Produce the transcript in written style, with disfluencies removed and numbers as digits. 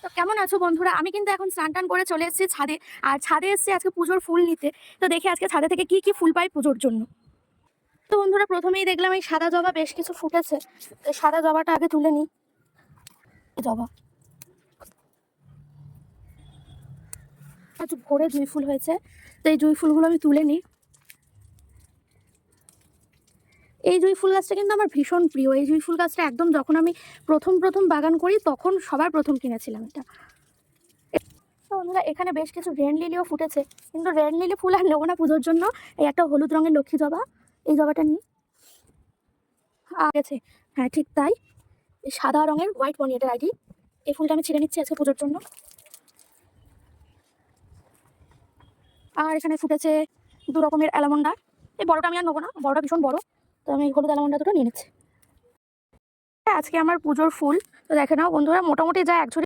তো কেমন আছো বন্ধুরা? আমি কিন্তু এখন স্নান টান করে চলে এসেছি ছাদে। আর ছাদে এসেছি আজকে পুজোর ফুল নিতে। তো দেখি আজকে ছাদে থেকে কি কি ফুল পাই পুজোর জন্য। তো বন্ধুরা, প্রথমেই দেখলাম এই সাদা জবা বেশ কিছু ফুটেছে। তো এই সাদা জবাটা আগে তুলে নিই। জবা আচ্ছা, ভোরে জুঁই ফুল হয়েছে। তো এই জুঁই ফুলগুলো আমি তুলে নিই। এই জুঁই ফুল গাছটা কিন্তু আমার ভীষণ প্রিয়। এই জুঁই ফুল গাছটা একদম যখন আমি প্রথম বাগান করি তখন সবার প্রথম কিনেছিলাম এটা। তো বন্ধুরা, এখানে বেশ কিছু রেড লিলিও ফুটেছে, কিন্তু রেড লিলি ফুল আর নেবো না পুজোর জন্য। এই একটা হলুদ রঙের লক্ষ্মী জবা, এই জবাটা নিই। গেছে, হ্যাঁ ঠিক তাই। এই সাদা রঙের হোয়াইট বনি, এটার আইডি। এই ফুলটা আমি ছিঁড়ে নিচ্ছি আজকে পুজোর জন্য। আর এখানে ফুটেছে দু রকমের অ্যালামন্ডা। এই বড়টা আমি আর নেবো না, বড়টা ভীষণ বড়। তো আমি হলুদ অ্যালামন্ডা দুটো নিয়ে নিচ্ছি। আজকে আমার পুজোর ফুল তো দেখে নাও বন্ধুরা, মোটামুটি যা এক ঝুড়ি